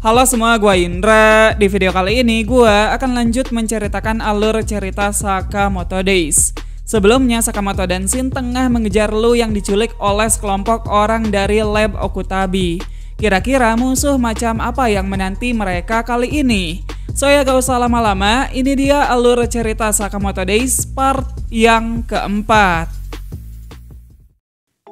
Halo semua, gue Indra. Di video kali ini gue akan lanjut menceritakan alur cerita Sakamoto Days. Sebelumnya Sakamoto dan Shin tengah mengejar Lu yang diculik oleh sekelompok orang dari lab Okutabi. Kira-kira musuh macam apa yang menanti mereka kali ini? So ya gak usah lama-lama, ini dia alur cerita Sakamoto Days part yang keempat.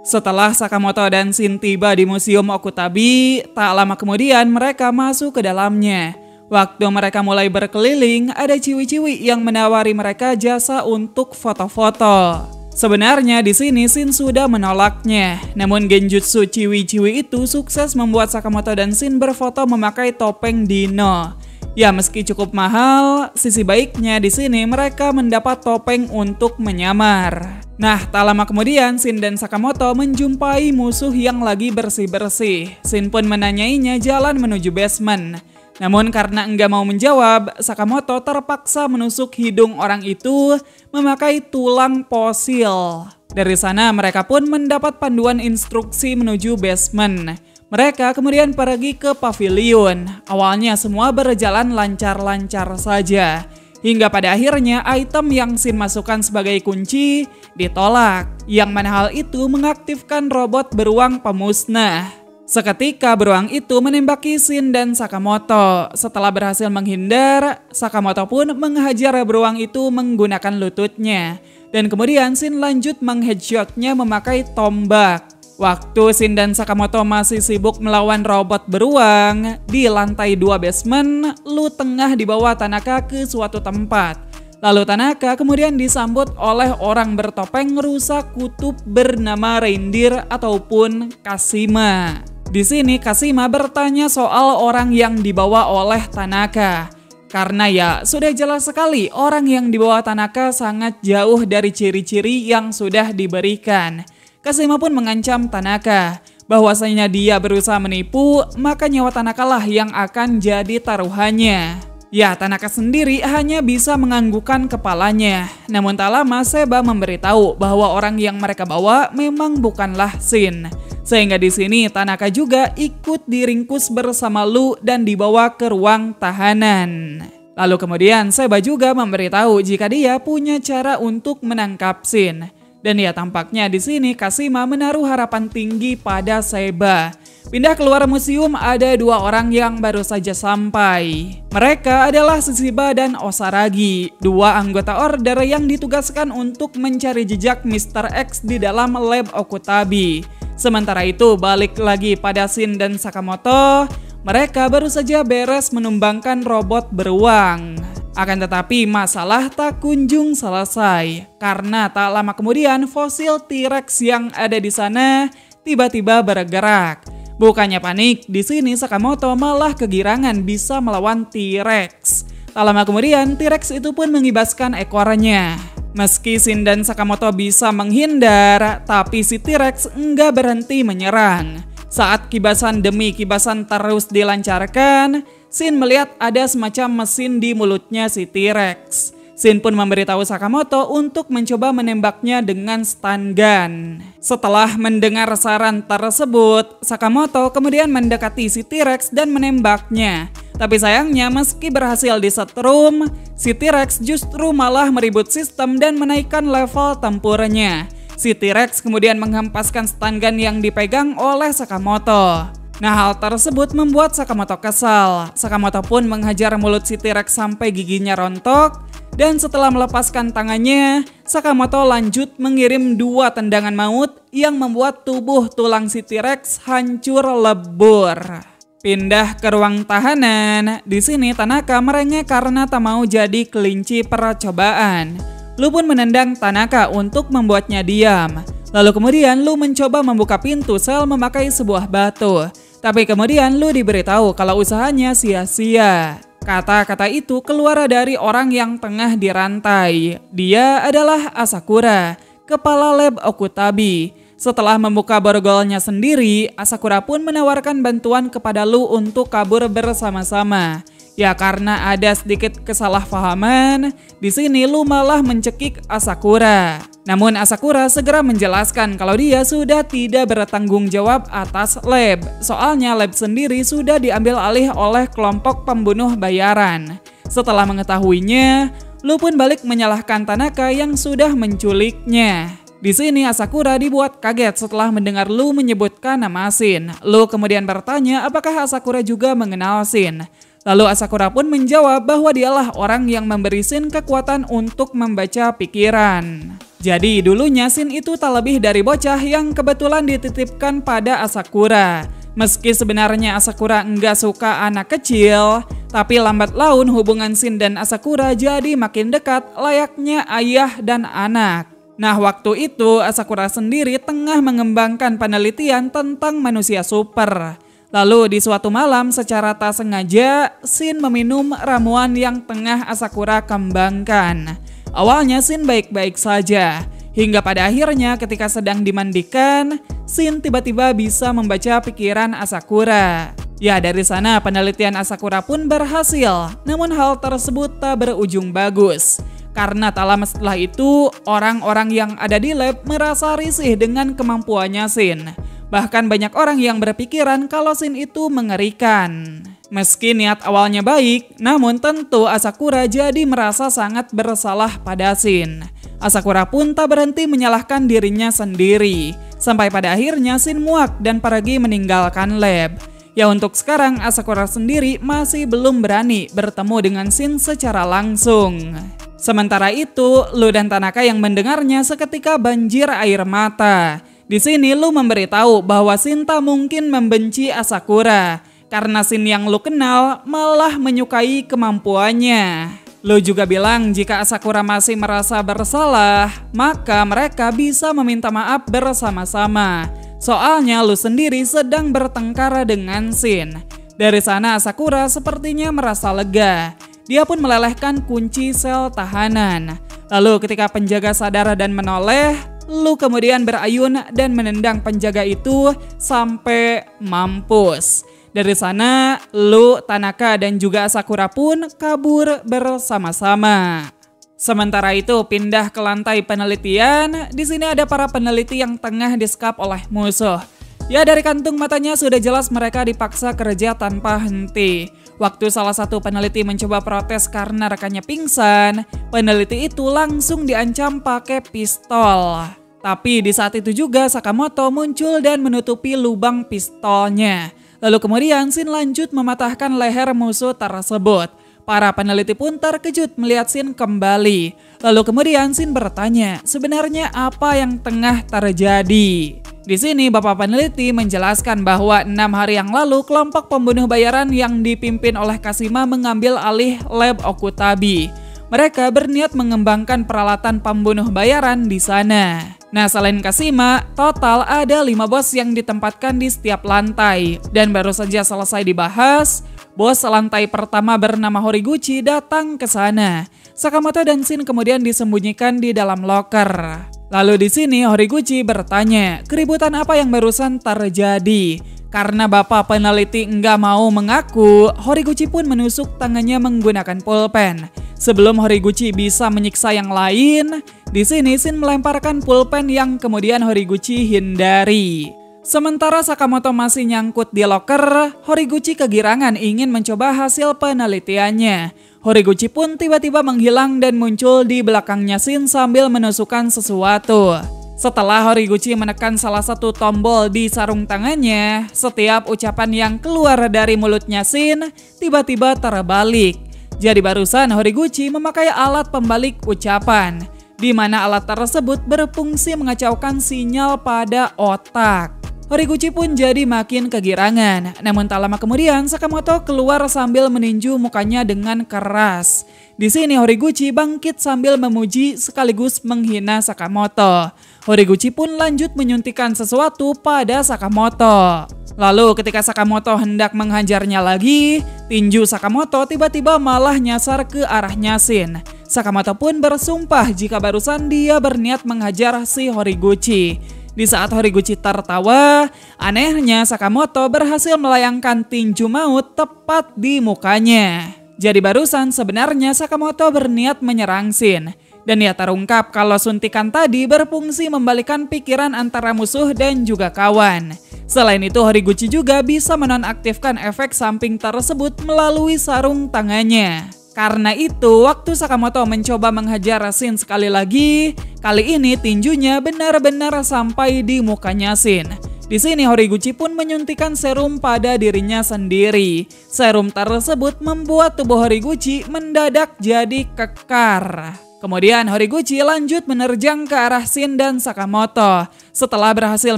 Setelah Sakamoto dan Shin tiba di Museum Okutabi, tak lama kemudian mereka masuk ke dalamnya. Waktu mereka mulai berkeliling, ada ciwi-ciwi yang menawari mereka jasa untuk foto-foto. Sebenarnya di sini Shin sudah menolaknya, namun genjutsu ciwi-ciwi itu sukses membuat Sakamoto dan Shin berfoto memakai topeng dino. Ya, meski cukup mahal, sisi baiknya di sini mereka mendapat topeng untuk menyamar. Nah, tak lama kemudian Shin dan Sakamoto menjumpai musuh yang lagi bersih-bersih. Shin pun menanyainya jalan menuju basement. Namun karena enggak mau menjawab, Sakamoto terpaksa menusuk hidung orang itu memakai tulang fosil. Dari sana mereka pun mendapat panduan instruksi menuju basement. Mereka kemudian pergi ke pavilion. Awalnya semua berjalan lancar-lancar saja. Hingga pada akhirnya item yang Shin masukkan sebagai kunci ditolak. Yang mana hal itu mengaktifkan robot beruang pemusnah. Seketika beruang itu menembaki Shin dan Sakamoto. Setelah berhasil menghindar, Sakamoto pun menghajar beruang itu menggunakan lututnya. Dan kemudian Shin lanjut mengheadshotnya memakai tombak. Waktu Shin dan Sakamoto masih sibuk melawan robot beruang, di lantai 2 basement, Lu tengah dibawa Tanaka ke suatu tempat. Lalu Tanaka kemudian disambut oleh orang bertopeng rusak kutub bernama Reindeer ataupun Kashima. Di sini Kashima bertanya soal orang yang dibawa oleh Tanaka. Karena ya sudah jelas sekali orang yang dibawa Tanaka sangat jauh dari ciri-ciri yang sudah diberikan. Kashima pun mengancam Tanaka bahwasanya dia berusaha menipu, maka nyawa Tanaka lah yang akan jadi taruhannya. Ya, Tanaka sendiri hanya bisa menganggukkan kepalanya. Namun tak lama Seba memberitahu bahwa orang yang mereka bawa memang bukanlah Shin. Sehingga di sini Tanaka juga ikut diringkus bersama Lu dan dibawa ke ruang tahanan. Lalu kemudian Seba juga memberitahu jika dia punya cara untuk menangkap Shin. Dan ya tampaknya di sini Kashima menaruh harapan tinggi pada Seba. Pindah keluar museum ada dua orang yang baru saja sampai. Mereka adalah Shishiba dan Osaragi, dua anggota order yang ditugaskan untuk mencari jejak Mr. X di dalam lab Okutabi. Sementara itu balik lagi pada Shin dan Sakamoto, mereka baru saja beres menumbangkan robot beruang. Akan tetapi masalah tak kunjung selesai karena tak lama kemudian fosil T-Rex yang ada di sana tiba-tiba bergerak. Bukannya panik, di sini Sakamoto malah kegirangan bisa melawan T-Rex. Tak lama kemudian T-Rex itu pun mengibaskan ekornya. Meski Shin dan Sakamoto bisa menghindar, tapi si T-Rex enggak berhenti menyerang. Saat kibasan demi kibasan terus dilancarkan, Shin melihat ada semacam mesin di mulutnya si T-Rex. Shin pun memberitahu Sakamoto untuk mencoba menembaknya dengan stun gun. Setelah mendengar saran tersebut, Sakamoto kemudian mendekati si T-Rex dan menembaknya. Tapi sayangnya meski berhasil disetrum, si T-Rex justru malah meribut sistem dan menaikkan level tempurnya. Si T-Rex kemudian menghempaskan stun gun yang dipegang oleh Sakamoto. Nah, hal tersebut membuat Sakamoto kesal. Sakamoto pun menghajar mulut si T-Rex sampai giginya rontok. Dan setelah melepaskan tangannya, Sakamoto lanjut mengirim dua tendangan maut yang membuat tubuh tulang si T-Rex hancur lebur. Pindah ke ruang tahanan. Di sini Tanaka merengek karena tak mau jadi kelinci percobaan. Lu pun menendang Tanaka untuk membuatnya diam. Lalu kemudian Lu mencoba membuka pintu sel memakai sebuah batu. Tapi kemudian Lu diberitahu kalau usahanya sia-sia. Kata-kata itu keluar dari orang yang tengah dirantai. Dia adalah Asakura, kepala lab Okutabi. Setelah membuka borgolnya sendiri, Asakura pun menawarkan bantuan kepada Lu untuk kabur bersama-sama. Ya karena ada sedikit kesalahpahaman, di sini Lu malah mencekik Asakura. Namun Asakura segera menjelaskan kalau dia sudah tidak bertanggung jawab atas lab. Soalnya lab sendiri sudah diambil alih oleh kelompok pembunuh bayaran. Setelah mengetahuinya, Lu pun balik menyalahkan Tanaka yang sudah menculiknya. Di sini Asakura dibuat kaget setelah mendengar Lu menyebutkan nama Shin. Lu kemudian bertanya apakah Asakura juga mengenal Shin. Lalu Asakura pun menjawab bahwa dialah orang yang memberi Shin kekuatan untuk membaca pikiran. Jadi dulunya Shin itu tak lebih dari bocah yang kebetulan dititipkan pada Asakura. Meski sebenarnya Asakura enggak suka anak kecil, tapi lambat laun hubungan Shin dan Asakura jadi makin dekat layaknya ayah dan anak. Nah, waktu itu Asakura sendiri tengah mengembangkan penelitian tentang manusia super. Lalu di suatu malam secara tak sengaja Shin meminum ramuan yang tengah Asakura kembangkan. Awalnya Shin baik-baik saja, hingga pada akhirnya ketika sedang dimandikan, Shin tiba-tiba bisa membaca pikiran Asakura. Ya, dari sana penelitian Asakura pun berhasil, namun hal tersebut tak berujung bagus. Karena tak lama setelah itu, orang-orang yang ada di lab merasa risih dengan kemampuannya Shin. Bahkan banyak orang yang berpikiran kalau Shin itu mengerikan. Meski niat awalnya baik, namun tentu Asakura jadi merasa sangat bersalah pada Shin. Asakura pun tak berhenti menyalahkan dirinya sendiri. Sampai pada akhirnya Shin muak dan pergi meninggalkan lab. Ya, untuk sekarang Asakura sendiri masih belum berani bertemu dengan Shin secara langsung. Sementara itu, Lu dan Tanaka yang mendengarnya seketika banjir air mata. Di sini Lu memberitahu bahwa Shin tak mungkin membenci Asakura. Karena Shin yang Lu kenal malah menyukai kemampuannya. Lu juga bilang jika Asakura masih merasa bersalah, maka mereka bisa meminta maaf bersama-sama. Soalnya Lu sendiri sedang bertengkar dengan Shin. Dari sana Asakura sepertinya merasa lega. Dia pun melelehkan kunci sel tahanan. Lalu ketika penjaga sadar dan menoleh, Lu kemudian berayun dan menendang penjaga itu sampai mampus. Dari sana, Lu, Tanaka, dan juga Asakura pun kabur bersama-sama. Sementara itu, pindah ke lantai penelitian. Di sini ada para peneliti yang tengah disekap oleh musuh. Ya, dari kantung matanya sudah jelas mereka dipaksa kerja tanpa henti. Waktu salah satu peneliti mencoba protes karena rekannya pingsan, peneliti itu langsung diancam pakai pistol. Tapi di saat itu juga Sakamoto muncul dan menutupi lubang pistolnya. Lalu kemudian Shin lanjut mematahkan leher musuh tersebut. Para peneliti pun terkejut melihat Shin kembali. Lalu kemudian Shin bertanya, sebenarnya apa yang tengah terjadi? Di sini Bapak peneliti menjelaskan bahwa 6 hari yang lalu kelompok pembunuh bayaran yang dipimpin oleh Kashima mengambil alih lab Okutabi. Mereka berniat mengembangkan peralatan pembunuh bayaran di sana. Nah, selain Kashima, total ada 5 bos yang ditempatkan di setiap lantai. Dan baru saja selesai dibahas, bos lantai pertama bernama Horiguchi datang ke sana. Sakamoto dan Shin kemudian disembunyikan di dalam loker. Lalu di sini Horiguchi bertanya, keributan apa yang barusan terjadi? Karena bapak peneliti enggak mau mengaku, Horiguchi pun menusuk tangannya menggunakan pulpen. Sebelum Horiguchi bisa menyiksa yang lain, di sini Shin melemparkan pulpen yang kemudian Horiguchi hindari. Sementara Sakamoto masih nyangkut di loker, Horiguchi kegirangan ingin mencoba hasil penelitiannya. Horiguchi pun tiba-tiba menghilang dan muncul di belakangnya Shin sambil menusukkan sesuatu. Setelah Horiguchi menekan salah satu tombol di sarung tangannya, setiap ucapan yang keluar dari mulutnya Shin tiba-tiba terbalik. Jadi barusan Horiguchi memakai alat pembalik ucapan, di mana alat tersebut berfungsi mengacaukan sinyal pada otak. Horiguchi pun jadi makin kegirangan, namun tak lama kemudian Sakamoto keluar sambil meninju mukanya dengan keras. Di sini Horiguchi bangkit sambil memuji sekaligus menghina Sakamoto. Horiguchi pun lanjut menyuntikkan sesuatu pada Sakamoto. Lalu ketika Sakamoto hendak menghajarnya lagi, tinju Sakamoto tiba-tiba malah nyasar ke arahnya Shin. Sakamoto pun bersumpah jika barusan dia berniat menghajar si Horiguchi. Di saat Horiguchi tertawa, anehnya Sakamoto berhasil melayangkan tinju maut tepat di mukanya. Jadi barusan sebenarnya Sakamoto berniat menyerang Shin. Dan ya terungkap kalau suntikan tadi berfungsi membalikan pikiran antara musuh dan juga kawan. Selain itu, Horiguchi juga bisa menonaktifkan efek samping tersebut melalui sarung tangannya. Karena itu, waktu Sakamoto mencoba menghajar Shin sekali lagi, kali ini tinjunya benar-benar sampai di mukanya Shin. Di sini Horiguchi pun menyuntikkan serum pada dirinya sendiri. Serum tersebut membuat tubuh Horiguchi mendadak jadi kekar. Kemudian Horiguchi lanjut menerjang ke arah Shin dan Sakamoto. Setelah berhasil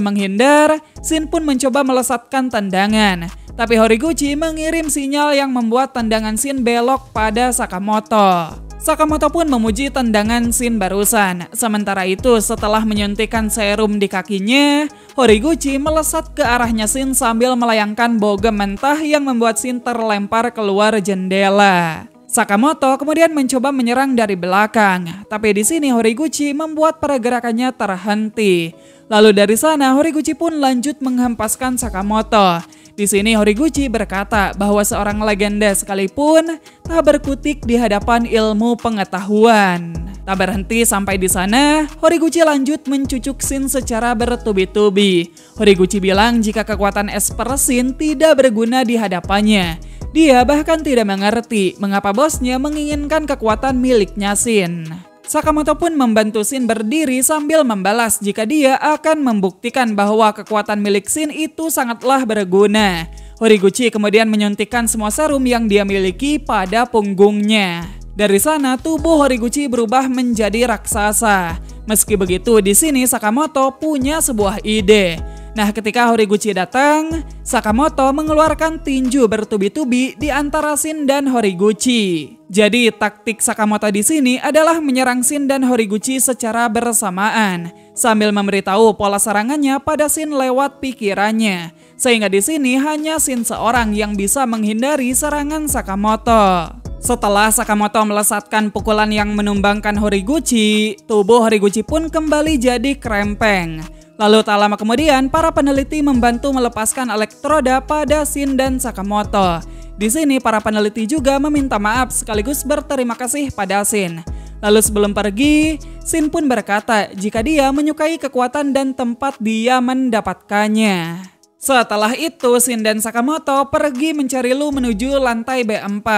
menghindar, Shin pun mencoba melesatkan tendangan. Tapi Horiguchi mengirim sinyal yang membuat tendangan Shin belok pada Sakamoto. Sakamoto pun memuji tendangan Shin barusan. Sementara itu, setelah menyuntikkan serum di kakinya, Horiguchi melesat ke arahnya Shin sambil melayangkan bogem mentah yang membuat Shin terlempar keluar jendela. Sakamoto kemudian mencoba menyerang dari belakang, tapi di sini Horiguchi membuat pergerakannya terhenti. Lalu dari sana Horiguchi pun lanjut menghempaskan Sakamoto. Di sini Horiguchi berkata bahwa seorang legenda sekalipun tak berkutik di hadapan ilmu pengetahuan. Tak berhenti sampai di sana, Horiguchi lanjut mencucuk Shin secara bertubi-tubi. Horiguchi bilang jika kekuatan es per Shin tidak berguna di hadapannya. Dia bahkan tidak mengerti mengapa bosnya menginginkan kekuatan miliknya Shin. Sakamoto pun membantu Shin berdiri sambil membalas jika dia akan membuktikan bahwa kekuatan milik Shin itu sangatlah berguna. Horiguchi kemudian menyuntikkan semua serum yang dia miliki pada punggungnya. Dari sana tubuh Horiguchi berubah menjadi raksasa. Meski begitu, di sini Sakamoto punya sebuah ide. Nah, ketika Horiguchi datang, Sakamoto mengeluarkan tinju bertubi-tubi di antara Shin dan Horiguchi. Jadi, taktik Sakamoto di sini adalah menyerang Shin dan Horiguchi secara bersamaan, sambil memberitahu pola serangannya pada Shin lewat pikirannya. Sehingga di sini hanya Shin seorang yang bisa menghindari serangan Sakamoto. Setelah Sakamoto melesatkan pukulan yang menumbangkan Horiguchi, tubuh Horiguchi pun kembali jadi krempeng. Lalu tak lama kemudian, para peneliti membantu melepaskan elektroda pada Shin dan Sakamoto. Di sini para peneliti juga meminta maaf sekaligus berterima kasih pada Shin. Lalu sebelum pergi, Shin pun berkata jika dia menyukai kekuatan dan tempat dia mendapatkannya. Setelah itu, Shin dan Sakamoto pergi mencari Lu menuju lantai B4.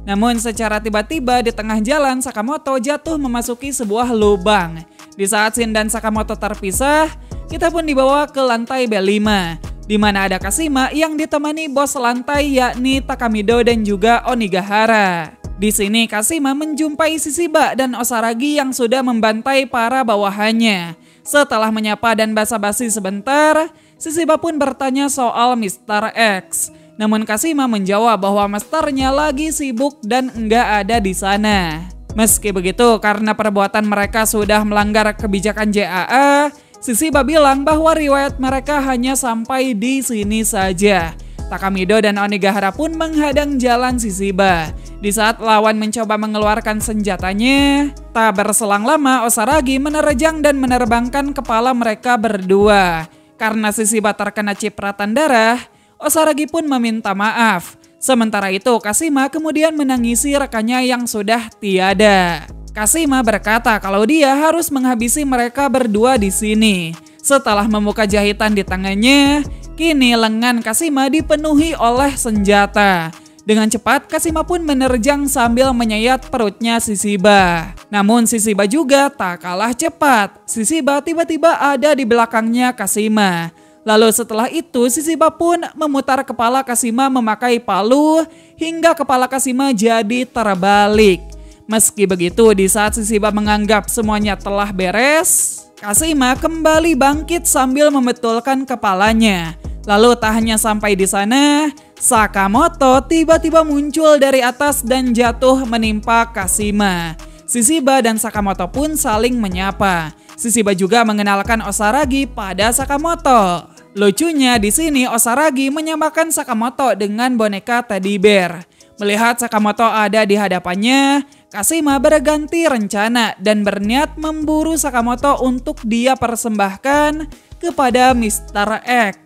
Namun secara tiba-tiba di tengah jalan Sakamoto jatuh memasuki sebuah lubang. Di saat Shin dan Sakamoto terpisah, kita pun dibawa ke lantai B5, di mana ada Kashima yang ditemani bos lantai yakni Takamido dan juga Onigahara. Di sini Kashima menjumpai Shishiba dan Osaragi yang sudah membantai para bawahannya. Setelah menyapa dan basa-basi sebentar, Shishiba pun bertanya soal Mr. X. Namun Kashima menjawab bahwa masternya lagi sibuk dan enggak ada di sana. Meski begitu, karena perbuatan mereka sudah melanggar kebijakan JAA, Shishiba bilang bahwa riwayat mereka hanya sampai di sini saja. Takamido dan Onigahara pun menghadang jalan Shishiba. Di saat lawan mencoba mengeluarkan senjatanya, tak berselang lama Osaragi menerjang dan menerbangkan kepala mereka berdua. Karena Shishiba terkena cipratan darah, Osaragi pun meminta maaf. Sementara itu Kashima kemudian menangisi rekannya yang sudah tiada. Kashima berkata kalau dia harus menghabisi mereka berdua di sini. Setelah membuka jahitan di tangannya, kini lengan Kashima dipenuhi oleh senjata. Dengan cepat Kashima pun menerjang sambil menyayat perutnya Shishiba. Namun Shishiba juga tak kalah cepat. Shishiba tiba-tiba ada di belakangnya Kashima. Lalu setelah itu Shishiba pun memutar kepala Kashima memakai palu hingga kepala Kashima jadi terbalik. Meski begitu, di saat Shishiba menganggap semuanya telah beres, Kashima kembali bangkit sambil membetulkan kepalanya. Lalu tak hanya sampai di sana, Sakamoto tiba-tiba muncul dari atas dan jatuh menimpa Kashima. Shishiba dan Sakamoto pun saling menyapa. Shishiba juga mengenalkan Osaragi pada Sakamoto. Lucunya di sini Osaragi menyamakan Sakamoto dengan boneka teddy bear. Melihat Sakamoto ada di hadapannya, Kashima berganti rencana dan berniat memburu Sakamoto untuk dia persembahkan kepada Mr. X.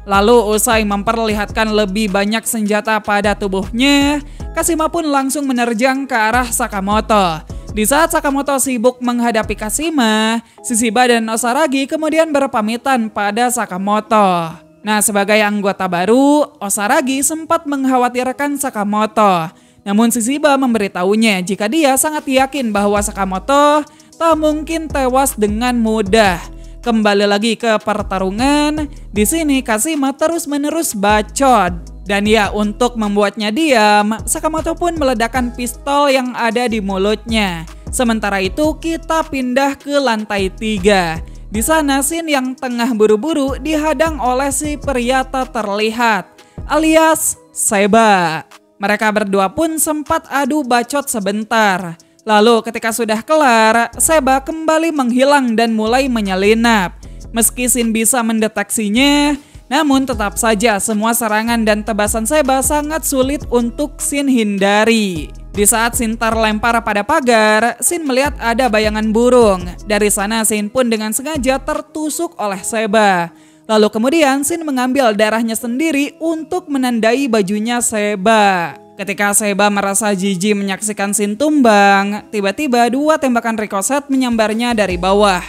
Lalu usai memperlihatkan lebih banyak senjata pada tubuhnya, Kashima pun langsung menerjang ke arah Sakamoto. Di saat Sakamoto sibuk menghadapi Kashima, Shishiba dan Osaragi kemudian berpamitan pada Sakamoto. Nah, sebagai anggota baru, Osaragi sempat mengkhawatirkan Sakamoto. Namun Shishiba memberitahunya jika dia sangat yakin bahwa Sakamoto tak mungkin tewas dengan mudah. Kembali lagi ke pertarungan, di sini Kashima terus-menerus bacot. Dan ya, untuk membuatnya diam, Sakamoto pun meledakkan pistol yang ada di mulutnya. Sementara itu kita pindah ke lantai 3. Di sana Shin yang tengah buru-buru dihadang oleh si pria tak terlihat, alias Seba. Mereka berdua pun sempat adu bacot sebentar. Lalu ketika sudah kelar, Seba kembali menghilang dan mulai menyelinap. Meski Shin bisa mendeteksinya, namun tetap saja semua serangan dan tebasan Seba sangat sulit untuk Shin hindari. Di saat Shin terlempar pada pagar, Shin melihat ada bayangan burung. Dari sana Shin pun dengan sengaja tertusuk oleh Seba. Lalu kemudian Shin mengambil darahnya sendiri untuk menandai bajunya Seba. Ketika Seba merasa jijik menyaksikan Shin tumbang, tiba-tiba 2 tembakan ricochet menyambarnya dari bawah.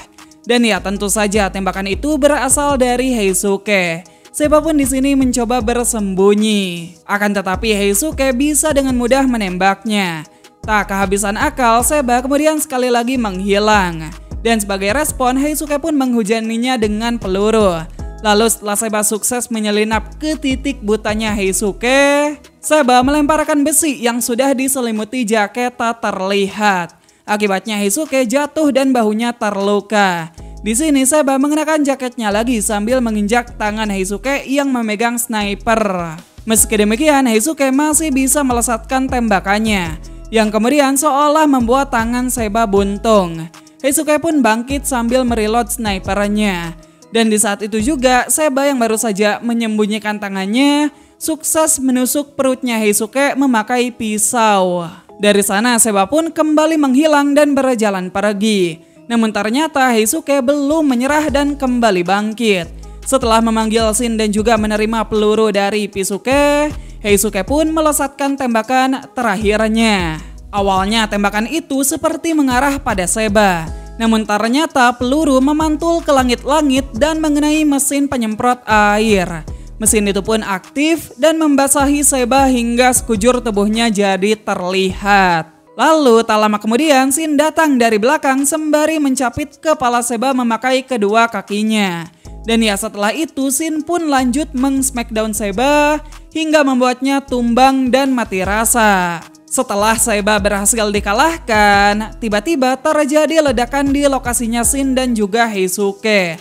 Dan ya, tentu saja tembakan itu berasal dari Heisuke. Seba pun di sini mencoba bersembunyi. Akan tetapi Heisuke bisa dengan mudah menembaknya. Tak kehabisan akal, Seba kemudian sekali lagi menghilang. Dan sebagai respon, Heisuke pun menghujaninya dengan peluru. Lalu setelah Seba sukses menyelinap ke titik butanya Heisuke, Seba melemparkan besi yang sudah diselimuti jaket tak terlihat. Akibatnya Heisuke jatuh dan bahunya terluka. Di sini Seba mengenakan jaketnya lagi sambil menginjak tangan Heisuke yang memegang sniper. Meski demikian, Heisuke masih bisa melesatkan tembakannya, yang kemudian seolah membuat tangan Seba buntung. Heisuke pun bangkit sambil mereload snipernya. Dan di saat itu juga Seba yang baru saja menyembunyikan tangannya sukses menusuk perutnya Heisuke memakai pisau. Dari sana Seba pun kembali menghilang dan berjalan pergi. Namun ternyata Heisuke belum menyerah dan kembali bangkit. Setelah memanggil Shin dan juga menerima peluru dari Pisuke, Heisuke pun melesatkan tembakan terakhirnya. Awalnya tembakan itu seperti mengarah pada Seba. Namun ternyata peluru memantul ke langit-langit dan mengenai mesin penyemprot air. Mesin itu pun aktif dan membasahi Seba hingga sekujur tubuhnya jadi terlihat. Lalu tak lama kemudian Shin datang dari belakang sembari mencapit kepala Seba memakai kedua kakinya. Dan ya, setelah itu Shin pun lanjut meng-smackdown Seba hingga membuatnya tumbang dan mati rasa. Setelah Seba berhasil dikalahkan, tiba-tiba terjadi ledakan di lokasinya Shin dan juga Heisuke.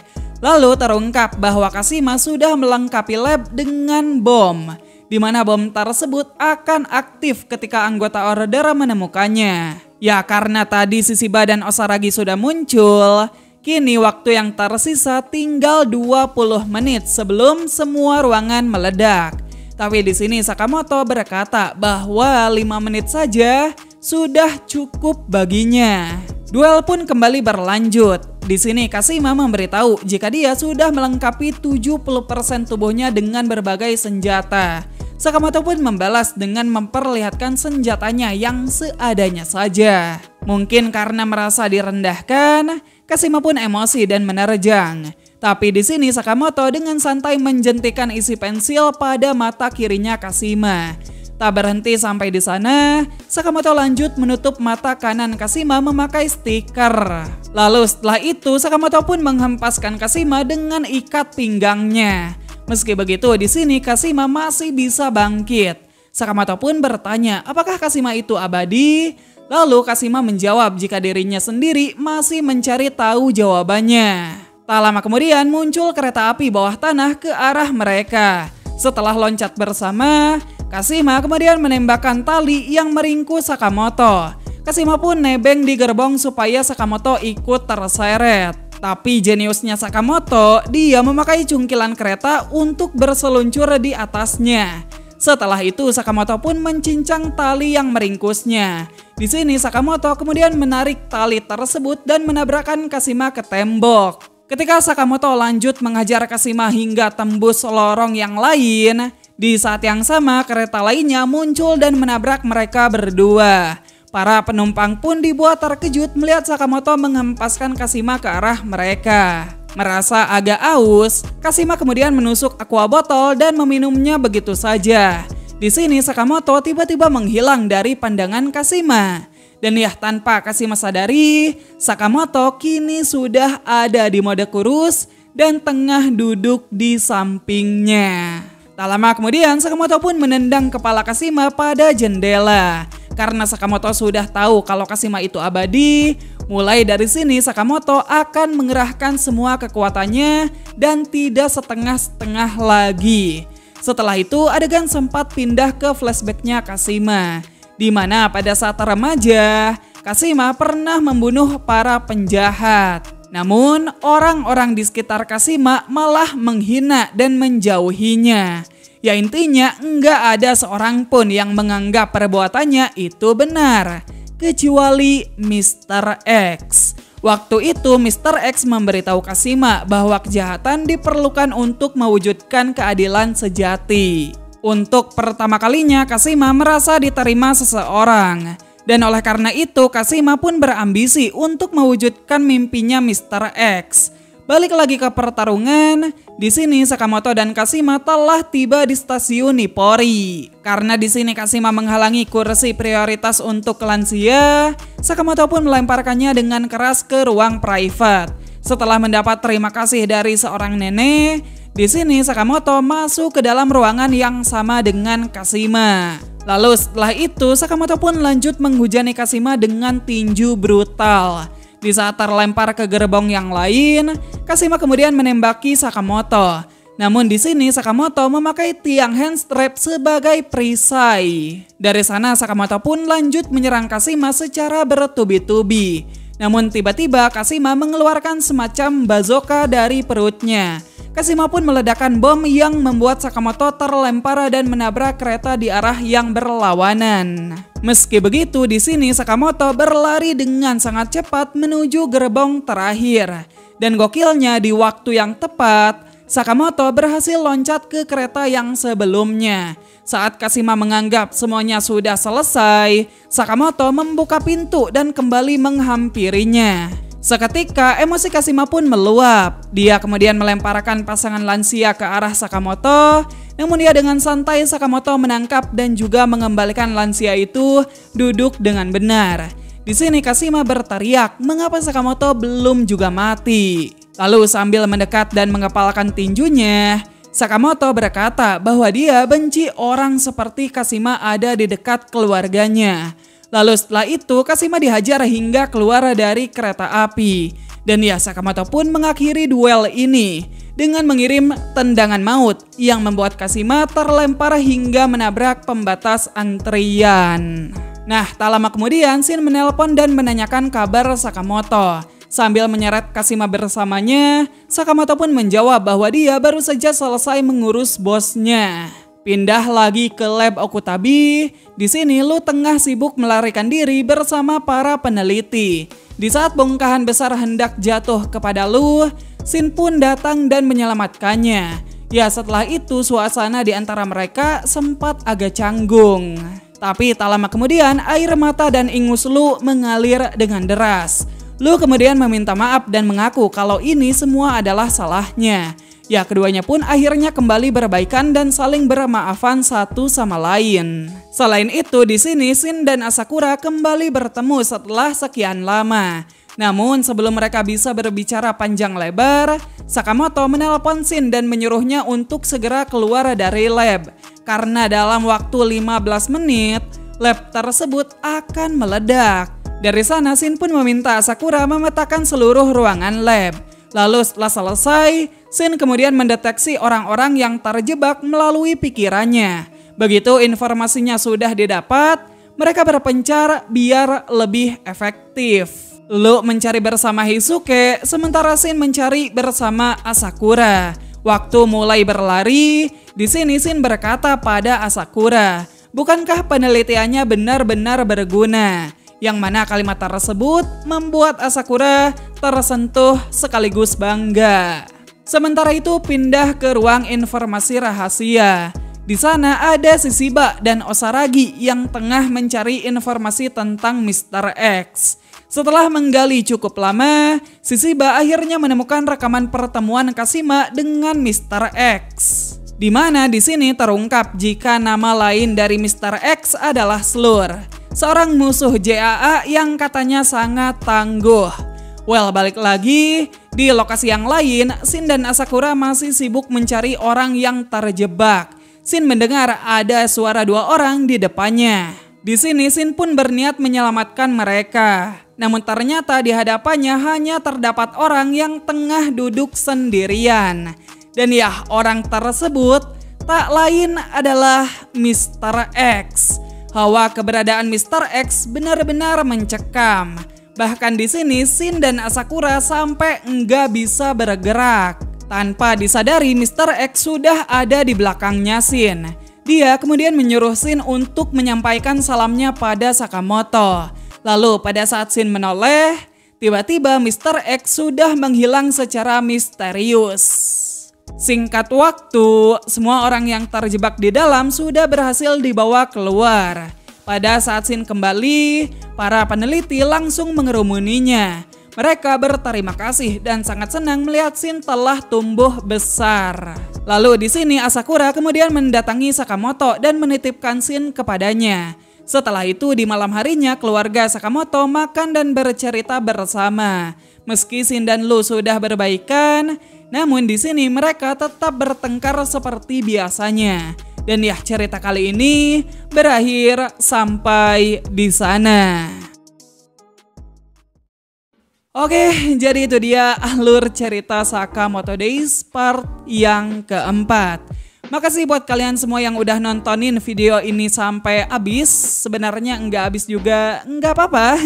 Lalu terungkap bahwa Kashima sudah melengkapi lab dengan bom, di mana bom tersebut akan aktif ketika anggota order menemukannya. Ya, karena tadi Shishiba dan Osaragi sudah muncul, kini waktu yang tersisa tinggal 20 menit sebelum semua ruangan meledak. Tapi di sini Sakamoto berkata bahwa 5 menit saja sudah cukup baginya. Duel pun kembali berlanjut. Di sini Kashima memberitahu jika dia sudah melengkapi 70% tubuhnya dengan berbagai senjata. Sakamoto pun membalas dengan memperlihatkan senjatanya yang seadanya saja. Mungkin karena merasa direndahkan, Kashima pun emosi dan menerjang. Tapi di sini Sakamoto dengan santai menjentikan isi pensil pada mata kirinya Kashima. Tak berhenti sampai di sana, Sakamoto lanjut menutup mata kanan Kashima memakai stiker. Lalu setelah itu Sakamoto pun menghempaskan Kashima dengan ikat pinggangnya. Meski begitu di sini Kashima masih bisa bangkit. Sakamoto pun bertanya apakah Kashima itu abadi? Lalu Kashima menjawab jika dirinya sendiri masih mencari tahu jawabannya. Tak lama kemudian muncul kereta api bawah tanah ke arah mereka. Setelah loncat bersama, Kashima kemudian menembakkan tali yang meringkus Sakamoto. Kashima pun nebeng di gerbong supaya Sakamoto ikut terseret. Tapi jeniusnya Sakamoto, dia memakai cungkilan kereta untuk berseluncur di atasnya. Setelah itu Sakamoto pun mencincang tali yang meringkusnya. Di sini Sakamoto kemudian menarik tali tersebut dan menabrakkan Kashima ke tembok. Ketika Sakamoto lanjut menghajar Kashima hingga tembus lorong yang lain, di saat yang sama kereta lainnya muncul dan menabrak mereka berdua. Para penumpang pun dibuat terkejut melihat Sakamoto menghempaskan Kashima ke arah mereka. Merasa agak aus, Kashima kemudian menusuk aqua botol dan meminumnya begitu saja. Di sini Sakamoto tiba-tiba menghilang dari pandangan Kashima. Dan ya, tanpa Kashima sadari, Sakamoto kini sudah ada di mode kurus dan tengah duduk di sampingnya. Tak lama kemudian Sakamoto pun menendang kepala Kashima pada jendela. Karena Sakamoto sudah tahu kalau Kashima itu abadi, mulai dari sini Sakamoto akan mengerahkan semua kekuatannya dan tidak setengah-setengah lagi. Setelah itu adegan sempat pindah ke flashbacknya Kashima, di mana pada saat remaja, Kashima pernah membunuh para penjahat. Namun orang-orang di sekitar Kashima malah menghina dan menjauhinya. Ya intinya nggak ada seorang pun yang menganggap perbuatannya itu benar, kecuali Mr. X. Waktu itu Mr. X memberitahu Kashima bahwa kejahatan diperlukan untuk mewujudkan keadilan sejati. Untuk pertama kalinya Kashima merasa diterima seseorang. Dan oleh karena itu Kashima pun berambisi untuk mewujudkan mimpinya Mr. X. Balik lagi ke pertarungan, di sini Sakamoto dan Kashima telah tiba di stasiun Nippori. Karena di sini Kashima menghalangi kursi prioritas untuk lansia, Sakamoto pun melemparkannya dengan keras ke ruang private. Setelah mendapat terima kasih dari seorang nenek, di sini Sakamoto masuk ke dalam ruangan yang sama dengan Kashima. Lalu setelah itu Sakamoto pun lanjut menghujani Kashima dengan tinju brutal. Di saat terlempar ke gerbong yang lain, Kashima kemudian menembaki Sakamoto. Namun di sini Sakamoto memakai tiang handstrap sebagai perisai. Dari sana Sakamoto pun lanjut menyerang Kashima secara bertubi-tubi. Namun tiba-tiba Kashima mengeluarkan semacam bazooka dari perutnya. Kashima pun meledakkan bom yang membuat Sakamoto terlempar dan menabrak kereta di arah yang berlawanan. Meski begitu, di sini Sakamoto berlari dengan sangat cepat menuju gerbong terakhir. Dan gokilnya di waktu yang tepat, Sakamoto berhasil loncat ke kereta yang sebelumnya. Saat Kashima menganggap semuanya sudah selesai, Sakamoto membuka pintu dan kembali menghampirinya. Seketika emosi Kashima pun meluap. Dia kemudian melemparkan pasangan lansia ke arah Sakamoto. Namun dia dengan santai Sakamoto menangkap dan juga mengembalikan lansia itu duduk dengan benar. Di sini Kashima berteriak mengapa Sakamoto belum juga mati. Lalu sambil mendekat dan mengepalkan tinjunya, Sakamoto berkata bahwa dia benci orang seperti Kashima ada di dekat keluarganya. Lalu setelah itu Kashima dihajar hingga keluar dari kereta api. Dan ya, Sakamoto pun mengakhiri duel ini dengan mengirim tendangan maut yang membuat Kashima terlempar hingga menabrak pembatas antrian. Nah, tak lama kemudian Shin menelpon dan menanyakan kabar Sakamoto. Sambil menyeret Kashima bersamanya, Sakamoto pun menjawab bahwa dia baru saja selesai mengurus bosnya. Pindah lagi ke lab Okutabi. Di sini Lu tengah sibuk melarikan diri bersama para peneliti. Di saat bongkahan besar hendak jatuh kepada Lu, Shin pun datang dan menyelamatkannya. Ya, setelah itu suasana di antara mereka sempat agak canggung. Tapi tak lama kemudian air mata dan ingus Lu mengalir dengan deras. Lu kemudian meminta maaf dan mengaku kalau ini semua adalah salahnya. Ya, keduanya pun akhirnya kembali berbaikan dan saling bermaafan satu sama lain. Selain itu, di sini Shin dan Asakura kembali bertemu setelah sekian lama. Namun sebelum mereka bisa berbicara panjang lebar, Sakamoto menelpon Shin dan menyuruhnya untuk segera keluar dari lab. Karena dalam waktu 15 menit, lab tersebut akan meledak. Dari sana Shin pun meminta Asakura memetakan seluruh ruangan lab. Lalu setelah selesai, Shin kemudian mendeteksi orang-orang yang terjebak melalui pikirannya. Begitu informasinya sudah didapat, mereka berpencar biar lebih efektif. Lu mencari bersama Hisuke, sementara Shin mencari bersama Asakura. Waktu mulai berlari, di sini Shin berkata pada Asakura, "Bukankah penelitiannya benar-benar berguna?" Yang mana kalimat tersebut membuat Asakura tersentuh sekaligus bangga. Sementara itu pindah ke ruang informasi rahasia. Di sana ada Shishiba dan Osaragi yang tengah mencari informasi tentang Mr. X. Setelah menggali cukup lama, Shishiba akhirnya menemukan rekaman pertemuan Kashima dengan Mr. X. Di mana di sini terungkap jika nama lain dari Mr. X adalah Slur, seorang musuh JAA yang katanya sangat tangguh. Well, balik lagi, di lokasi yang lain, Shin dan Asakura masih sibuk mencari orang yang terjebak. Shin mendengar ada suara dua orang di depannya. Di sini Shin pun berniat menyelamatkan mereka. Namun ternyata di hadapannya hanya terdapat orang yang tengah duduk sendirian. Dan ya, orang tersebut tak lain adalah Mr. X. Hawa keberadaan Mr. X benar-benar mencekam. Bahkan di sini Shin dan Asakura sampai enggak bisa bergerak. Tanpa disadari, Mr. X sudah ada di belakangnya Shin. Dia kemudian menyuruh Shin untuk menyampaikan salamnya pada Sakamoto. Lalu pada saat Shin menoleh, tiba-tiba Mr. X sudah menghilang secara misterius. Singkat waktu, semua orang yang terjebak di dalam sudah berhasil dibawa keluar. Pada saat Shin kembali, para peneliti langsung mengerumuninya. Mereka berterima kasih dan sangat senang melihat Shin telah tumbuh besar. Lalu di sini Asakura kemudian mendatangi Sakamoto dan menitipkan Shin kepadanya. Setelah itu di malam harinya keluarga Sakamoto makan dan bercerita bersama. Meski Shin dan Lu sudah berbaikan, namun di sini mereka tetap bertengkar seperti biasanya. Dan ya, cerita kali ini berakhir sampai di sana. Oke, jadi itu dia alur cerita Sakamoto Days part yang keempat. Makasih buat kalian semua yang udah nontonin video ini sampai habis. Sebenarnya nggak habis juga, nggak apa-apa.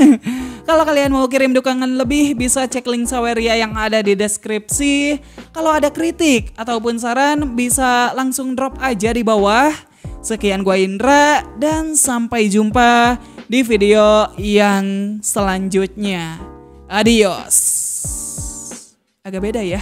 Kalau kalian mau kirim dukungan lebih, bisa cek link Saweria yang ada di deskripsi. Kalau ada kritik ataupun saran, bisa langsung drop aja di bawah. Sekian gua Indra, dan sampai jumpa di video yang selanjutnya. Adios. Agak beda ya.